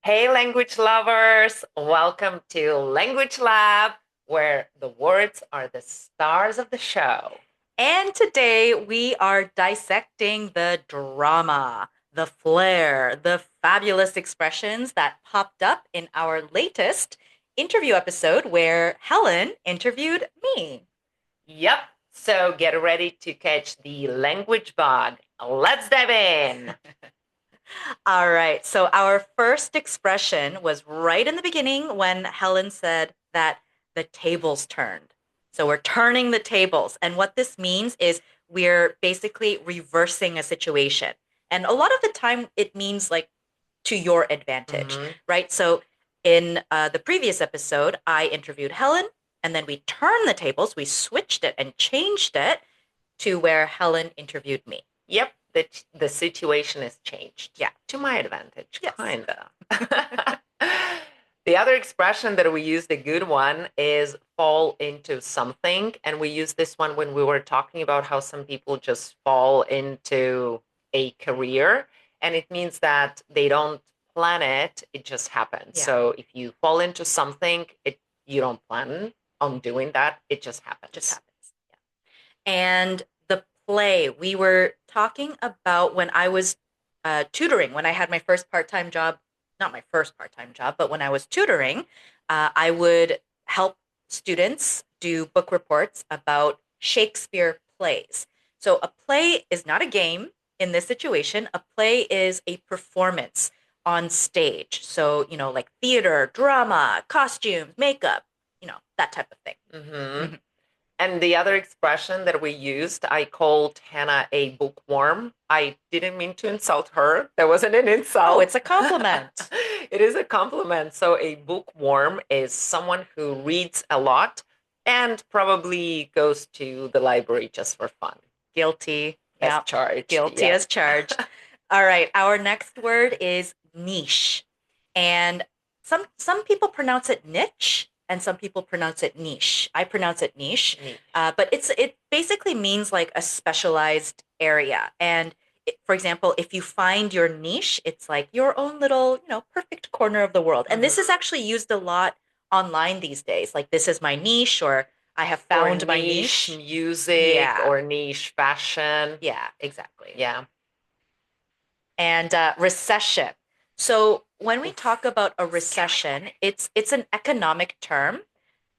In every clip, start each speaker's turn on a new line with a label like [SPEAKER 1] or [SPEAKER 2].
[SPEAKER 1] Hey, language lovers, welcome to Language Lab, where the words are the stars of the show.
[SPEAKER 2] And today we are dissecting the drama, the flair, the fabulous expressions that popped up in our latest interview episode where Helen interviewed me.
[SPEAKER 1] Yep, so get ready to catch the language bug. Let's dive in.
[SPEAKER 2] All right, so our first expression was right in the beginning when Helen said that the tables turned. So we're turning the tables. And what this means is we're basically reversing a situation. And a lot of the time it means like to your advantage,
[SPEAKER 1] Mhm.
[SPEAKER 2] right? So in the previous episode, I interviewed Helen and then we turned the tables, we switched it and changed it to where Helen interviewed me.
[SPEAKER 1] Yep, the situation has changed.
[SPEAKER 2] Yeah.
[SPEAKER 1] To my advantage,
[SPEAKER 2] Yes.
[SPEAKER 1] kinda. The other expression that we use, the good one, is fall into something. And we use this one when we were talking about how some people just fall into a career. And it means that they don't plan it, it just happens.
[SPEAKER 2] Yeah.
[SPEAKER 1] So if you fall into something, you don't plan on doing that, it just happens.
[SPEAKER 2] Just happens. Yeah. And the play, we were talking about when I was tutoring, when I had my first part-time job, not my first part-time job, but when I was tutoring, I would help students do book reports about Shakespeare plays. So a play is not a game in this situation. A play is a performance on stage. So, like theater, drama, costumes, makeup, that type of thing.
[SPEAKER 1] Mm-hmm. And the other expression that we used, I called Hannah a bookworm. I didn't mean to insult her. That wasn't an insult.
[SPEAKER 2] Oh, it's a compliment.
[SPEAKER 1] It is a compliment. So a bookworm is someone who reads a lot and probably goes to the library just for fun.
[SPEAKER 2] Guilty.
[SPEAKER 1] As
[SPEAKER 2] Yeah.
[SPEAKER 1] charged.
[SPEAKER 2] Guilty
[SPEAKER 1] Yeah.
[SPEAKER 2] as charged. All right. Our next word is niche. And some people pronounce it niche and some people pronounce it niche. I pronounce it niche.
[SPEAKER 1] Niche.
[SPEAKER 2] But it basically means like a specialized area. And for example, if you find your niche, it's like your own little, perfect corner of the world. And this is actually used a lot online these days. Like this is my niche, or I have found my niche.
[SPEAKER 1] Music.
[SPEAKER 2] Yeah.
[SPEAKER 1] Or niche fashion.
[SPEAKER 2] Yeah, exactly.
[SPEAKER 1] Yeah.
[SPEAKER 2] And recession. So when we talk about a recession, it's an economic term,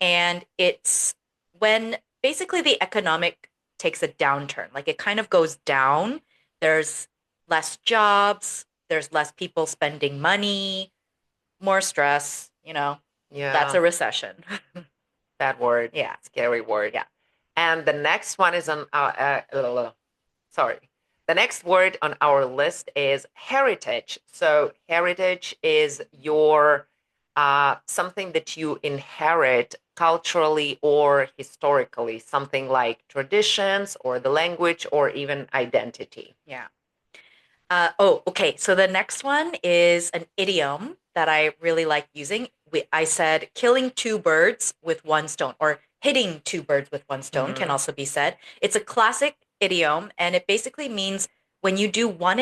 [SPEAKER 2] and it's when basically the economic takes a downturn. Like it kind of goes down. There's less jobs, there's less people spending money, more stress,
[SPEAKER 1] Yeah.
[SPEAKER 2] That's a recession.
[SPEAKER 1] That word.
[SPEAKER 2] Yeah.
[SPEAKER 1] Scary word.
[SPEAKER 2] Yeah.
[SPEAKER 1] And the next one is on sorry. The next word on our list is heritage. So heritage is your something that you inherit culturally or historically, something like traditions or the language or even identity.
[SPEAKER 2] Yeah. Okay. So the next one is an idiom that I really like using. I said killing two birds with one stone, or hitting two birds with one stone can also be said. It's a classic idiom, and it basically means when you do one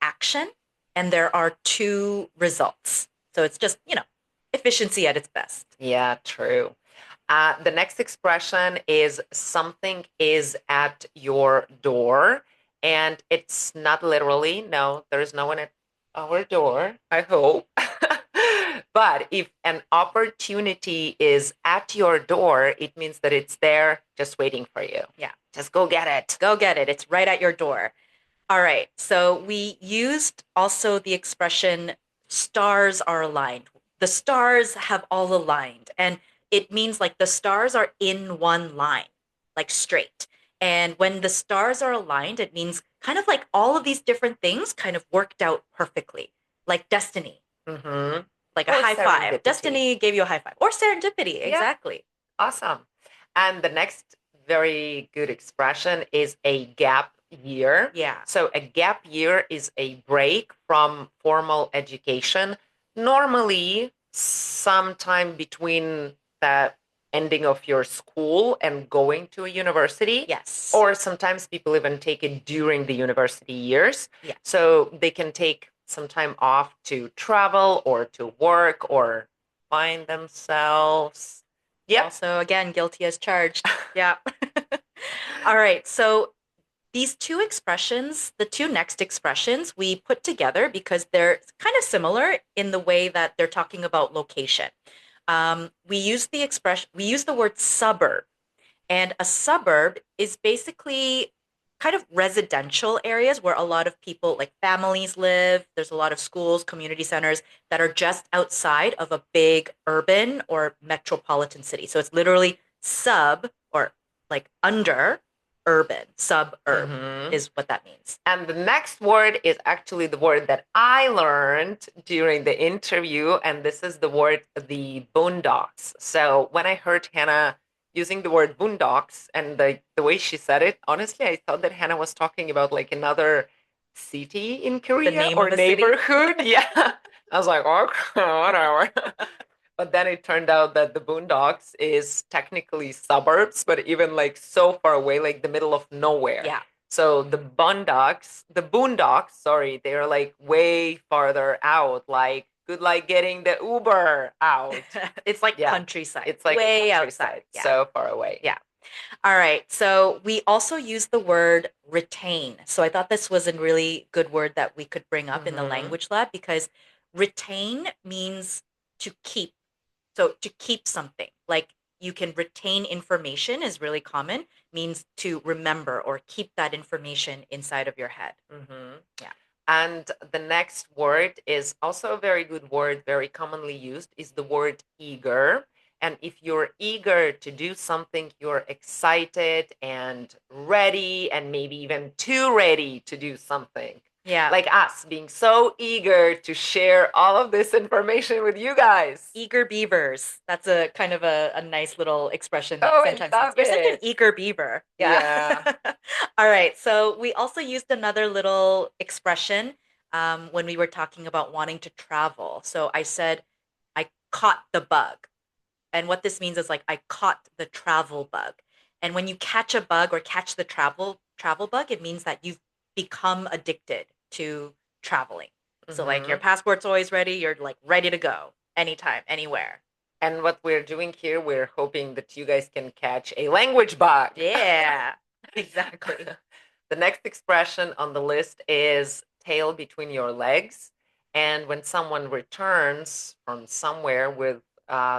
[SPEAKER 2] action and there are two results. So it's just, efficiency at its best.
[SPEAKER 1] Yeah, true. The next expression is something is at your door. And it's not literally, no, there is no one at our door, I hope. But if an opportunity is at your door, it means that it's there just waiting for you.
[SPEAKER 2] Yeah.
[SPEAKER 1] Just go get it.
[SPEAKER 2] Go get it. It's right at your door. All right. So we used also the expression stars are aligned. The stars have all aligned. And it means like the stars are in one line, like straight. And when the stars are aligned, it means kind of like all of these different things kind of worked out perfectly, like destiny,
[SPEAKER 1] Mm-hmm.
[SPEAKER 2] like a
[SPEAKER 1] Or
[SPEAKER 2] high five.
[SPEAKER 1] serendipity.
[SPEAKER 2] Destiny gave you a high five, or serendipity.
[SPEAKER 1] Yeah.
[SPEAKER 2] Exactly.
[SPEAKER 1] Awesome. And the next very good expression is a gap year.
[SPEAKER 2] Yeah.
[SPEAKER 1] So a gap year is a break from formal education, normally sometime between the ending of your school and going to a university.
[SPEAKER 2] Yes.
[SPEAKER 1] Or sometimes people even take it during the university years.
[SPEAKER 2] Yeah.
[SPEAKER 1] So they can take some time off to travel or to work or find themselves. Yep.
[SPEAKER 2] Also, again, guilty as charged. Yeah. All right. So these two expressions, the two next expressions, we put together because they're kind of similar in the way that they're talking about location. We use the word suburb, and a suburb is basically kind of residential areas where a lot of people, like families, live. There's a lot of schools, community centers that are just outside of a big urban or metropolitan city. So it's literally sub or like under urban, suburb
[SPEAKER 1] Mm-hmm.
[SPEAKER 2] is what that means.
[SPEAKER 1] And the next word is actually the word that I learned during the interview, and this is the word the boondocks. So when I heard Hannah using the word boondocks and the way she said it, honestly, I thought that Hannah was talking about like another city in
[SPEAKER 2] The
[SPEAKER 1] Korea
[SPEAKER 2] name
[SPEAKER 1] or
[SPEAKER 2] of a city.
[SPEAKER 1] neighborhood. Yeah. I was like, oh, whatever. But then it turned out that the boondocks is technically suburbs, but even like so far away, like the middle of nowhere.
[SPEAKER 2] Yeah.
[SPEAKER 1] So the boondocks, sorry, they're like way farther out. Like good like getting the Uber out.
[SPEAKER 2] It's like
[SPEAKER 1] Yeah.
[SPEAKER 2] countryside.
[SPEAKER 1] It's like
[SPEAKER 2] way
[SPEAKER 1] countryside,
[SPEAKER 2] outside. Yeah.
[SPEAKER 1] so far away.
[SPEAKER 2] Yeah. All right. So we also use the word retain. So I thought this was a really good word that we could bring up in the
[SPEAKER 1] Mm-hmm.
[SPEAKER 2] language lab because retain means to keep. So to keep something, like you can retain information is really common, means to remember or keep that information inside of your head.
[SPEAKER 1] Mm-hmm.
[SPEAKER 2] Yeah.
[SPEAKER 1] And the next word is also a very good word, very commonly used, is the word eager. And if you're eager to do something, you're excited and ready, and maybe even too ready to do something.
[SPEAKER 2] Yeah.
[SPEAKER 1] Like us being so eager to share all of this information with you guys.
[SPEAKER 2] Eager beavers. That's a kind of a nice little expression that
[SPEAKER 1] Oh, I
[SPEAKER 2] sometimes means
[SPEAKER 1] love
[SPEAKER 2] you're such an
[SPEAKER 1] it.
[SPEAKER 2] eager beaver.
[SPEAKER 1] Yeah.
[SPEAKER 2] Yeah. All right. So we also used another little expression when we were talking about wanting to travel. So I said, I caught the bug. And what this means is like I caught the travel bug. And when you catch a bug or catch the travel bug, it means that you've become addicted to traveling. So like your
[SPEAKER 1] Mm-hmm.
[SPEAKER 2] passport's always ready, you're like ready to go anytime, anywhere.
[SPEAKER 1] And what we're doing here, we're hoping that you guys can catch a language bug.
[SPEAKER 2] Yeah, exactly.
[SPEAKER 1] The next expression on the list is tail between your legs. And when someone returns from somewhere with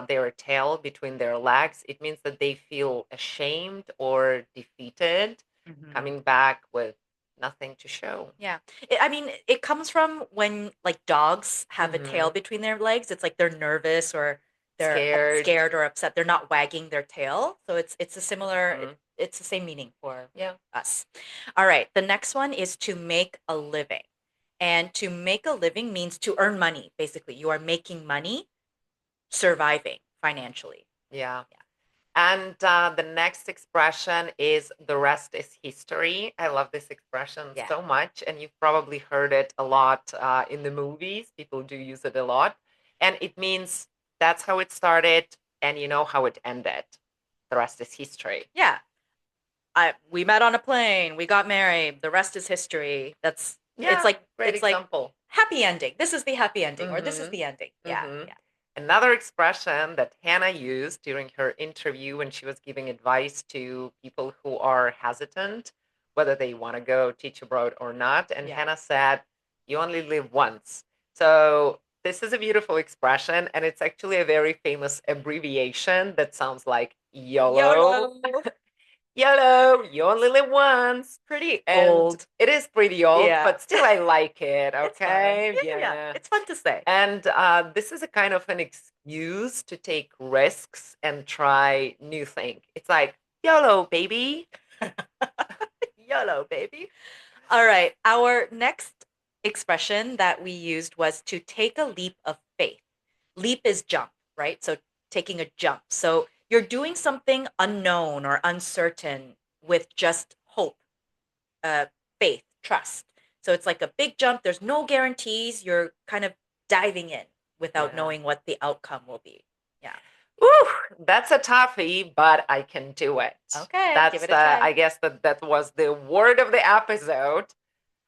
[SPEAKER 1] their tail between their legs, it means that they feel ashamed or defeated,
[SPEAKER 2] Mhm.
[SPEAKER 1] coming back with nothing to show.
[SPEAKER 2] Yeah. I mean, it comes from when like dogs have a tail
[SPEAKER 1] Mm-hmm.
[SPEAKER 2] between their legs. It's like they're nervous or they're
[SPEAKER 1] Scared.
[SPEAKER 2] scared or upset. They're not wagging their tail. So it's a similar
[SPEAKER 1] Mm-hmm.
[SPEAKER 2] it's the same meaning for
[SPEAKER 1] Yeah.
[SPEAKER 2] us. All right. The next one is to make a living. And to make a living means to earn money, basically. You are making money, surviving financially.
[SPEAKER 1] Yeah.
[SPEAKER 2] Yeah.
[SPEAKER 1] And the next expression is the rest is history. I love this expression
[SPEAKER 2] Yeah.
[SPEAKER 1] so much. And you've probably heard it a lot in the movies. People do use it a lot. And it means that's how it started and you know how it ended. The rest is history.
[SPEAKER 2] Yeah. We met on a plane, we got married, the rest is history. That's
[SPEAKER 1] Yeah, great
[SPEAKER 2] it's like
[SPEAKER 1] example.
[SPEAKER 2] happy ending. This is the happy ending or this is
[SPEAKER 1] Mm-hmm.
[SPEAKER 2] the ending. Yeah.
[SPEAKER 1] Mm-hmm.
[SPEAKER 2] Yeah.
[SPEAKER 1] Another expression that Hannah used during her interview when she was giving advice to people who are hesitant, whether they want to go teach abroad or not. And
[SPEAKER 2] Yeah.
[SPEAKER 1] Hannah said, you only live once. So this is a beautiful expression, and it's actually a very famous abbreviation that sounds like YOLO.
[SPEAKER 2] YOLO.
[SPEAKER 1] YOLO, you only live once.
[SPEAKER 2] Pretty
[SPEAKER 1] And
[SPEAKER 2] old.
[SPEAKER 1] it is pretty old,
[SPEAKER 2] Yeah.
[SPEAKER 1] but still I like it.
[SPEAKER 2] It's fun.
[SPEAKER 1] Okay.
[SPEAKER 2] Yeah, yeah, yeah.
[SPEAKER 1] Yeah.
[SPEAKER 2] It's fun to say.
[SPEAKER 1] And this is a kind of an excuse to take risks and try new things. It's like, YOLO, baby.
[SPEAKER 2] YOLO, baby. All right. Our next expression that we used was to take a leap of faith. Leap is jump, right? So taking a jump. So you're doing something unknown or uncertain with just hope, uh, faith, trust. So it's like a big jump. There's no guarantees. You're kind of diving in without
[SPEAKER 1] Yeah.
[SPEAKER 2] knowing what the outcome will be. Yeah.
[SPEAKER 1] Woo, that's a toughie, but I can do it.
[SPEAKER 2] Okay.
[SPEAKER 1] That's
[SPEAKER 2] Give it a try.
[SPEAKER 1] I guess that was the word of the episode.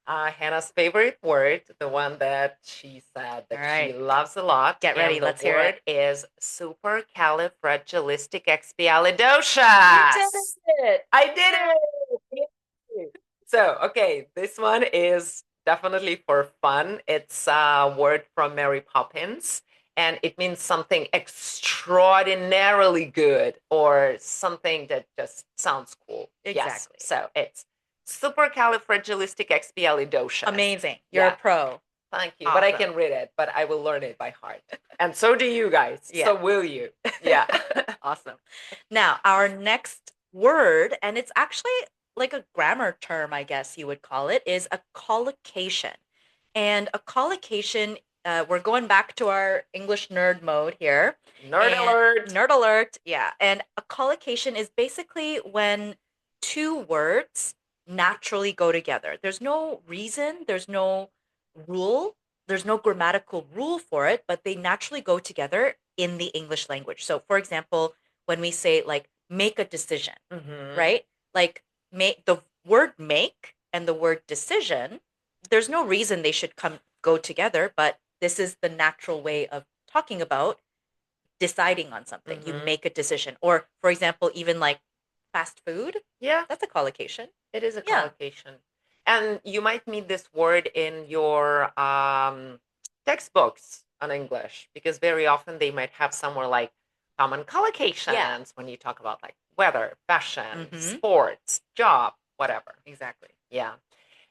[SPEAKER 1] Hannah's favorite word, the one that she said
[SPEAKER 2] All
[SPEAKER 1] that she
[SPEAKER 2] right.
[SPEAKER 1] loves a lot,
[SPEAKER 2] Get ready.
[SPEAKER 1] and the
[SPEAKER 2] Let's hear it.
[SPEAKER 1] word is
[SPEAKER 2] You did
[SPEAKER 1] supercalifragilisticexpialidocious.
[SPEAKER 2] it.
[SPEAKER 1] I did it! Yay! So, okay, this one is definitely for fun. It's a word from Mary Poppins, and it means something extraordinarily good or something that just sounds cool. Yes,
[SPEAKER 2] Exactly.
[SPEAKER 1] so it's supercalifragilisticexpialidocious.
[SPEAKER 2] Amazing. You're a
[SPEAKER 1] Yeah,
[SPEAKER 2] pro.
[SPEAKER 1] thank you. But I
[SPEAKER 2] Awesome.
[SPEAKER 1] can read it, but I will learn it by heart. And so do you guys.
[SPEAKER 2] Yeah.
[SPEAKER 1] So will you. Yeah.
[SPEAKER 2] Awesome. Now, our next word, and it's actually like a grammar term, I guess you would call it, is a collocation. And a collocation, we're going back to our English nerd mode here.
[SPEAKER 1] Nerd
[SPEAKER 2] And
[SPEAKER 1] alert.
[SPEAKER 2] nerd alert. Yeah. And a collocation is basically when two words naturally go together. There's no reason, there's no rule, there's no grammatical rule for it, but they naturally go together in the English language. So, for example, when we say like make a decision, right? Like make the word make and the word decision, there's no reason they should come go together, but this is the natural way of talking about deciding on something. You make a decision. Or for example, even like fast food,
[SPEAKER 1] Yeah,
[SPEAKER 2] that's a collocation.
[SPEAKER 1] it is a
[SPEAKER 2] Yeah.
[SPEAKER 1] collocation. And you might meet this word in your textbooks on English because very often they might have somewhere like common collocations
[SPEAKER 2] Yeah.
[SPEAKER 1] when you talk about like weather, fashion,
[SPEAKER 2] Mhm.
[SPEAKER 1] sports, job, whatever.
[SPEAKER 2] Exactly.
[SPEAKER 1] Yeah.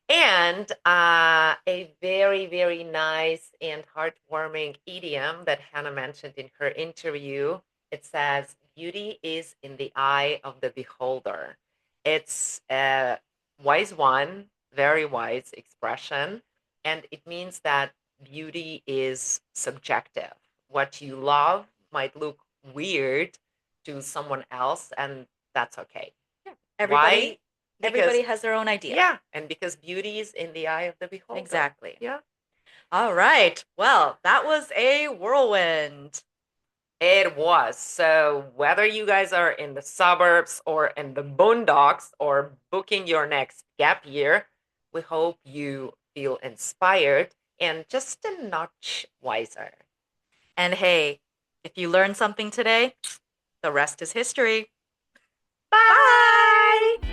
[SPEAKER 1] And a very, very nice and heartwarming idiom that Hannah mentioned in her interview. It says, beauty is in the eye of the beholder. It's a wise one, very wise expression. And it means that beauty is subjective. What you love might look weird to someone else, and that's okay.
[SPEAKER 2] Yeah.
[SPEAKER 1] Why? Because
[SPEAKER 2] Everybody has their own idea.
[SPEAKER 1] yeah, and because beauty is in the eye of the beholder.
[SPEAKER 2] Exactly.
[SPEAKER 1] Yeah.
[SPEAKER 2] All right. Well, that was a whirlwind.
[SPEAKER 1] It was. So whether you guys are in the suburbs or in the boondocks or booking your next gap year, we hope you feel inspired and just a notch wiser.
[SPEAKER 2] And hey, if you learned something today, the rest is history.
[SPEAKER 1] Bye.
[SPEAKER 2] Bye.